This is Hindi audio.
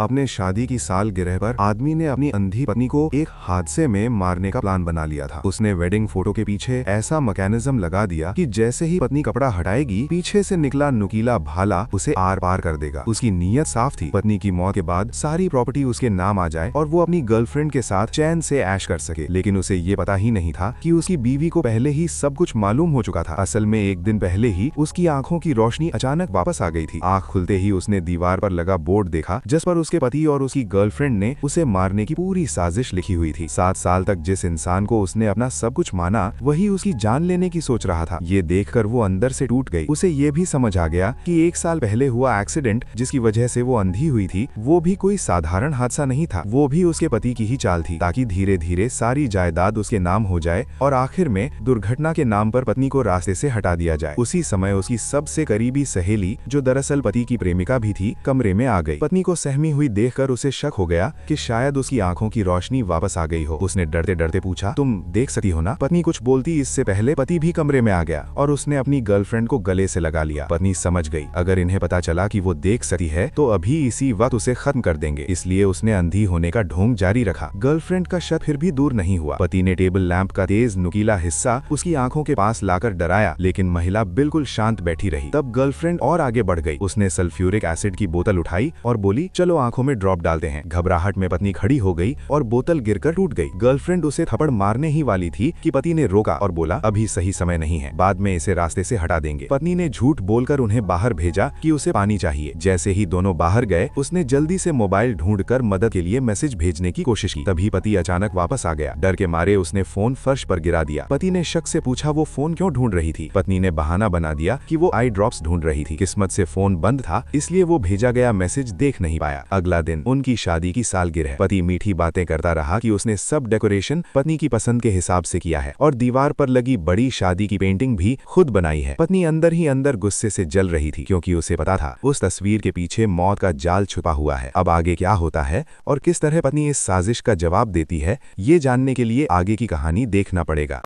अपने शादी की सालगिरह पर आदमी ने अपनी अंधी पत्नी को एक हादसे में मारने का प्लान बना लिया था। उसने वेडिंग फोटो के पीछे ऐसा मैकेनिज्म लगा दिया कि जैसे ही पत्नी कपड़ा हटाएगी, पीछे से निकला नुकीला भाला उसे आर पार कर देगा। उसकी नीयत साफ थी, पत्नी की मौत के बाद सारी प्रॉपर्टी उसके नाम आ जाए और वो अपनी गर्लफ्रेंड के साथ चैन से ऐश कर सके। लेकिन उसे ये पता ही नहीं था कि उसकी बीवी को पहले ही सब कुछ मालूम हो चुका था। असल में एक दिन पहले ही उसकी आंखों की रोशनी अचानक वापस आ गई थी। आंख खुलते ही उसने दीवार पर लगा बोर्ड देखा जिस पर उसके पति और उसकी गर्लफ्रेंड ने उसे मारने की पूरी साजिश लिखी हुई थी। 7 साल तक जिस इंसान को उसने अपना सब कुछ माना, वही उसकी जान लेने की सोच रहा था। ये देखकर वो अंदर से टूट गई। उसे ये भी समझ आ गया कि 1 साल पहले हुआ एक्सीडेंट जिसकी वजह से वो अंधी हुई थी, वो भी कोई साधारण हादसा नहीं था। वो भी उसके पति की ही चाल थी, ताकि धीरे धीरे सारी जायदाद उसके नाम हो जाए और आखिर में दुर्घटना के नाम पर पत्नी को रास्ते से हटा दिया जाए। उसी समय उसकी सबसे करीबी सहेली, जो दरअसल पति की प्रेमिका भी थी, कमरे में आ गई। पत्नी को सहमी हुई देखकर उसे शक हो गया कि शायद उसकी आंखों की रोशनी वापस आ गई हो। उसने डरते डरते पूछा, तुम देख सकती हो ना? पत्नी कुछ बोलती इससे पहले पति भी कमरे में आ गया और उसने अपनी गर्लफ्रेंड को गले से लगा लिया। पत्नी समझ गई, अगर इन्हें पता चला कि वो देख सकती है तो अभी इसी वक्त उसे खत्म कर देंगे। इसलिए उसने अंधी होने का ढोंग जारी रखा। गर्लफ्रेंड का शक फिर भी दूर नहीं हुआ। पति ने टेबल लैंप का तेज नुकीला हिस्सा उसकी आंखों के पास लाकर डराया, लेकिन महिला बिल्कुल शांत बैठी रही। तब गर्लफ्रेंड और आगे बढ़ गई। उसने सल्फ्यूरिक एसिड की बोतल उठाई और बोली, चलो आंखों में ड्रॉप डालते हैं। घबराहट में पत्नी खड़ी हो गई और बोतल गिरकर टूट गई। गर्लफ्रेंड उसे थप्पड़ मारने ही वाली थी कि पति ने रोका और बोला, अभी सही समय नहीं है, बाद में इसे रास्ते से हटा देंगे। पत्नी ने झूठ बोलकर उन्हें बाहर भेजा कि उसे पानी चाहिए। जैसे ही दोनों बाहर गए, उसने जल्दी से मोबाइल ढूंढकर मदद के लिए मैसेज भेजने की कोशिश की। तभी पति अचानक वापस आ गया। डर के मारे उसने फोन फर्श पर गिरा दिया। पति ने शक से पूछा, वो फोन क्यों ढूंढ रही थी? पत्नी ने बहाना बना दिया कि वो आई ड्रॉप्स ढूंढ रही थी। किस्मत से फोन बंद था, इसलिए वो भेजा गया मैसेज देख नहीं पाया। अगला दिन उनकी शादी की सालगिरह। पति मीठी बातें करता रहा कि उसने सब डेकोरेशन पत्नी की पसंद के हिसाब से किया है और दीवार पर लगी बड़ी शादी की पेंटिंग भी खुद बनाई है। पत्नी अंदर ही अंदर गुस्से से जल रही थी, क्योंकि उसे पता था उस तस्वीर के पीछे मौत का जाल छुपा हुआ है। अब आगे क्या होता है और किस तरह पत्नी इस साजिश का जवाब देती है, ये जानने के लिए आगे की कहानी देखना पड़ेगा।